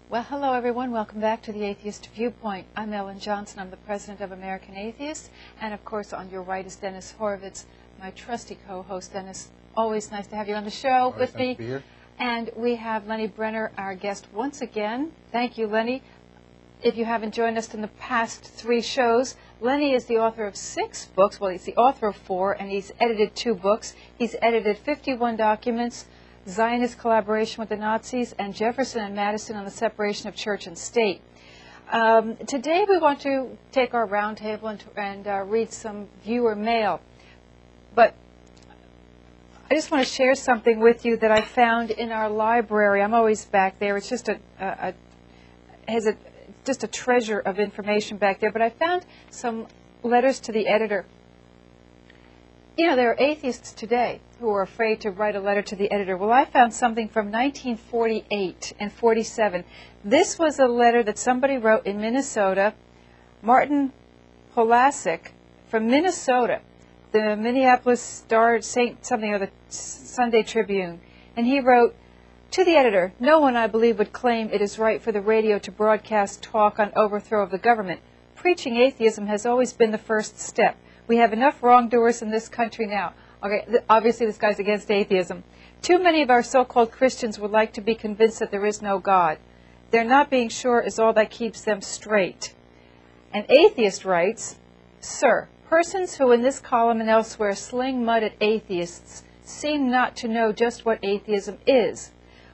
Well, hello everyone. Welcome back to the Atheist Viewpoint. I'm Ellen Johnson. I'm the president of American Atheists. And of course, on your right is Dennis Horowitz, my trusty co-host. Dennis, always nice to have you on the show with me. To be here. And we have Lenny Brenner, our guest, once again. Thank you, Lenny. If you haven't joined us in the past 3 shows, Lenny is the author of 6 books. Well, he's the author of 4, and he's edited 2 books. He's edited 51 documents, Zionist collaboration with the Nazis, and Jefferson and Madison on the separation of church and state. Today we want to take our roundtable and read some viewer mail. But I just want to share something with you that I found in our library. I'm always back there. It's just just a treasure of information back there. But I found some letters to the editor. You know, there are atheists today who are afraid to write a letter to the editor. Well, I found something from 1948 and 47. This was a letter that somebody wrote in Minnesota, Martin Polasek from Minnesota, the Minneapolis Star, something or the Sunday Tribune. And he wrote, "To the editor, no one, I believe, would claim it is right for the radio to broadcast talk on overthrow of the government. Preaching atheism has always been the first step. We have enough wrongdoers in this country now." Okay, obviously this guy's against atheism. "Too many of our so-called Christians would like to be convinced that there is no God. Their not being sure is all that keeps them straight." An atheist writes, "Sir, persons who in this column and elsewhere sling mud at atheists seem not to know just what atheism is.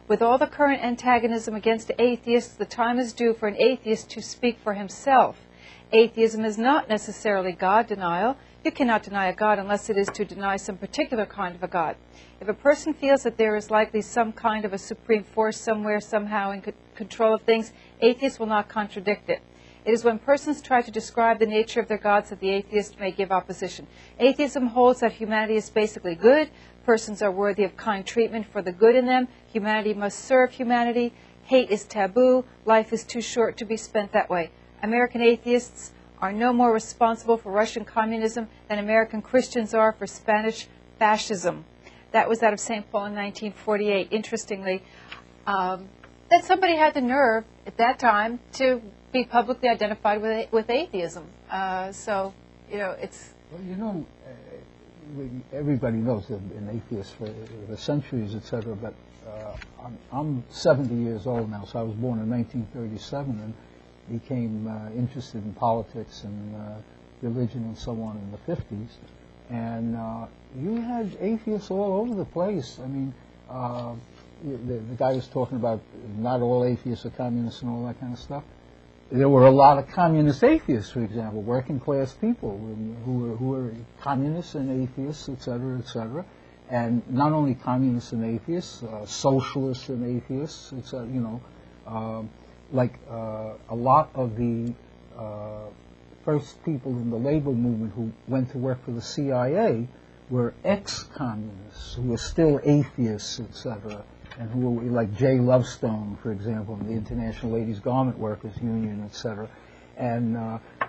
With all the current antagonism against atheists, the time is due for an atheist to speak for himself. Atheism is not necessarily God denial. You cannot deny a God unless it is to deny some particular kind of a God. If a person feels that there is likely some kind of a supreme force somewhere, somehow in control of things, atheists will not contradict it. It is when persons try to describe the nature of their gods that the atheist may give opposition. Atheism holds that humanity is basically good. Persons are worthy of kind treatment for the good in them. Humanity must serve humanity. Hate is taboo. Life is too short to be spent that way. American atheists are no more responsible for Russian communism than American Christians are for Spanish fascism." That was out of St. Paul in 1948. Interestingly, that somebody had the nerve at that time to be publicly identified with atheism. So, you know, it's... Well, you know, everybody knows that an atheist for centuries, etc., but I'm 70 years old now, so I was born in 1937, and became interested in politics and religion and so on in the 50s. And you had atheists all over the place. I mean, the guy was talking about not all atheists are communists and all that kind of stuff. There were a lot of communist atheists, for example, working class people who were communists and atheists, et cetera, and not only communists and atheists, socialists and atheists, etc. You know, a lot of the first people in the labor movement who went to work for the CIA were ex-communists who were still atheists, etc., and who were like Jay Lovestone, for example, in the International Ladies Garment Workers Union, etc. And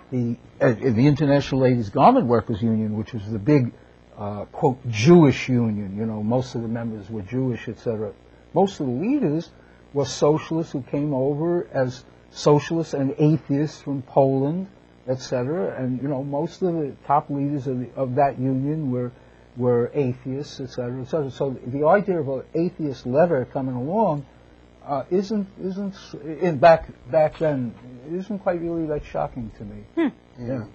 the International Ladies Garment Workers Union, which was the big, quote, Jewish union, you know, most of the members were Jewish, etc. Most of the leaders were socialists who came over as socialists and atheists from Poland, etc. And, you know, most of the top leaders of that union were atheists, etc., etc. So the idea of an atheist letter coming along back then isn't quite really that shocking to me. Yeah.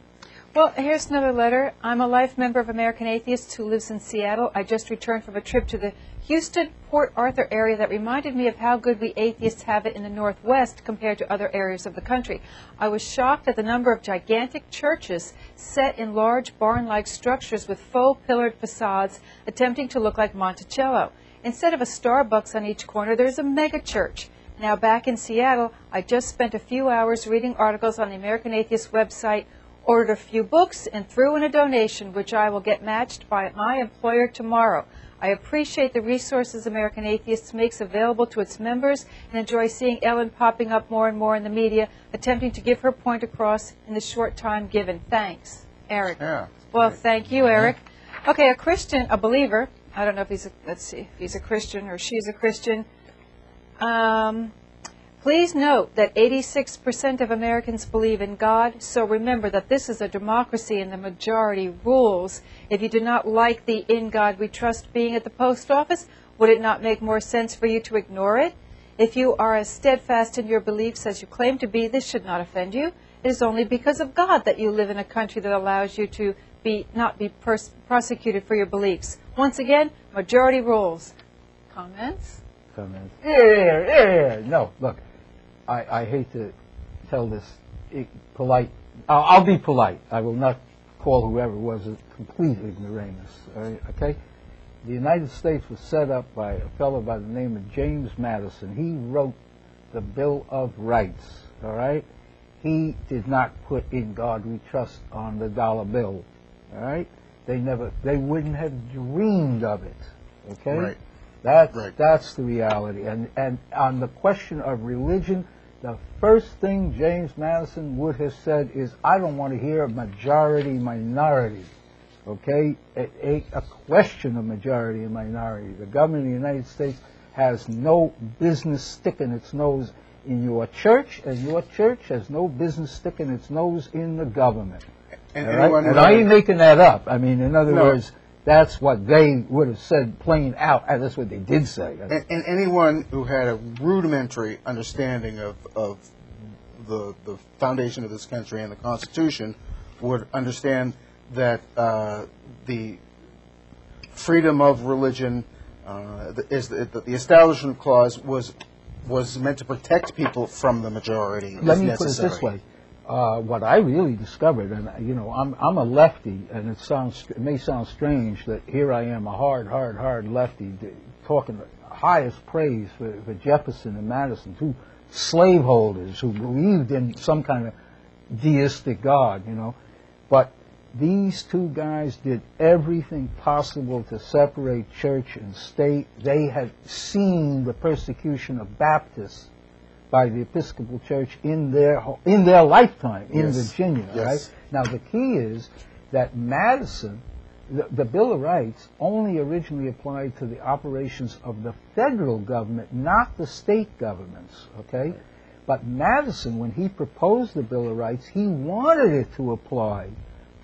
Well, here's another letter. "I'm a life member of American Atheists who lives in Seattle. I just returned from a trip to the Houston, Port Arthur area that reminded me of how good we atheists have it in the Northwest compared to other areas of the country. I was shocked at the number of gigantic churches set in large barn-like structures with faux pillared facades attempting to look like Monticello. Instead of a Starbucks on each corner, there's a mega church. Now back in Seattle, I just spent a few hours reading articles on the American Atheist website, ordered a few books, and threw in a donation, which I will get matched by my employer tomorrow. I appreciate the resources American Atheists makes available to its members and enjoy seeing Ellen popping up more and more in the media, attempting to give her point across in the short time given. Thanks, Eric." Yeah. Well, thank you, Eric. Okay, a Christian, a believer, I don't know if he's a, let's see, if he's a Christian or she's a Christian, Please note that 86% of Americans believe in God, so remember that this is a democracy and the majority rules. If you do not like the "In God We Trust" being at the post office, would it not make more sense for you to ignore it? If you are as steadfast in your beliefs as you claim to be, this should not offend you. It is only because of God that you live in a country that allows you to not be prosecuted for your beliefs. Once again, majority rules. Comments? Comments? Yeah. No, look, I hate to tell this polite. I'll be polite. I will not call whoever was a complete ignoramus. Okay? The United States was set up by a fellow by the name of James Madison. He wrote the Bill of Rights. All right? He did not put "In God We Trust" on the dollar bill. All right? They wouldn't have dreamed of it. Okay? Right. That's the reality. And on the question of religion, the first thing James Madison would have said is, I don't want to hear majority-minority. Okay? It ain't a question of majority and minority. The government of the United States has no business sticking its nose in your church, and your church has no business sticking its nose in the government. And, and I ain't making that up. I mean, in other words, that's what they would have said plain out, and that's what they did say. And anyone who had a rudimentary understanding of the foundation of this country and the Constitution would understand that the freedom of religion, the Establishment Clause was meant to protect people from the majority. Let me put it this way. What I really discovered, and I'm a lefty, and it may sound strange that here I am, a hard lefty, talking the highest praise for Jefferson and Madison, two slaveholders who believed in some kind of deistic God, But these two guys did everything possible to separate church and state. They had seen the persecution of Baptists by the Episcopal Church in their lifetime in Virginia. Yes. Right? Now the key is that Madison, the Bill of Rights, only originally applied to the operations of the federal government, not the state governments. Okay, but Madison, when he proposed the Bill of Rights, he wanted it to apply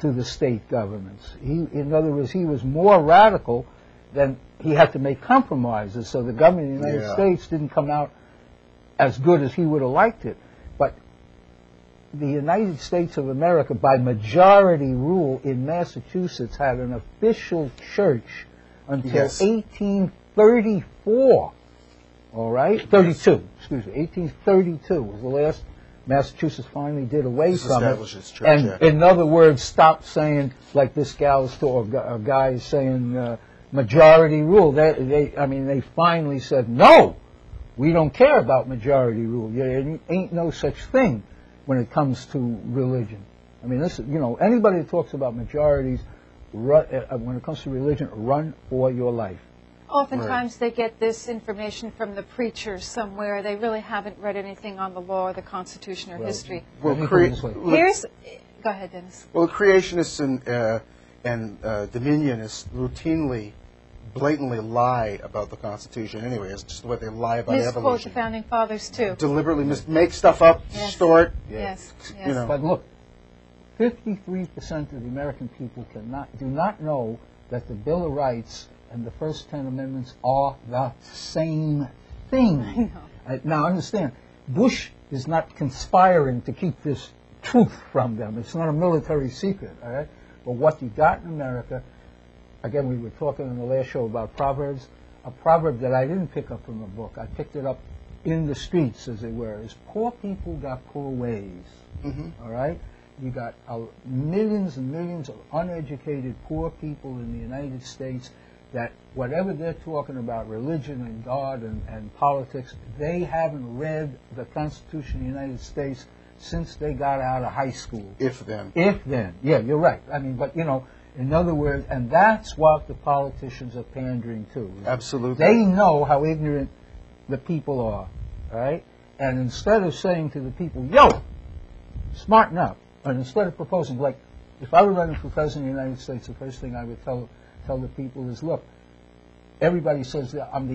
to the state governments. In other words, he was more radical than he had to make compromises. So the government of the United States didn't come out as good as he would have liked it. But the United States of America, by majority rule in Massachusetts, had an official church until 1834. All right? 32, excuse me. 1832 was the last Massachusetts finally did away from it. Church, and in other words, stopped saying, like this gal or guy is saying, majority rule. They finally said, no! We don't care about majority rule. There ain't no such thing when it comes to religion. I mean, anybody that talks about majorities, when it comes to religion, run for your life. Oftentimes they get this information from the preachers somewhere. They really haven't read anything on the law or the Constitution or history. Well, Go ahead, Dennis. Well, creationists and dominionists routinely, blatantly lie about the Constitution anyway. It's just the way they lie about Misquote evolution. the Founding Fathers, too. Deliberately make stuff up, distort. Yes. But look, 53% of the American people do not know that the Bill of Rights and the first 10 amendments are the same thing. I know. Now, understand, Bush is not conspiring to keep this truth from them. It's not a military secret, all right? But what you got in America, again, we were talking in the last show about Proverbs. A proverb that I didn't pick up from a book, I picked it up in the streets, as it were, is poor people got poor ways, all right? You got millions and millions of uneducated poor people in the United States that whatever they're talking about, religion and God and politics, they haven't read the Constitution of the United States since they got out of high school. If then. Yeah, you're right. I mean, but, in other words, and that's what the politicians are pandering to. Absolutely. They know how ignorant the people are, all right? And instead of saying to the people, yo, smarten up, and instead of proposing, like, if I were running for president of the United States, the first thing I would tell the people is, look, everybody says that I'm the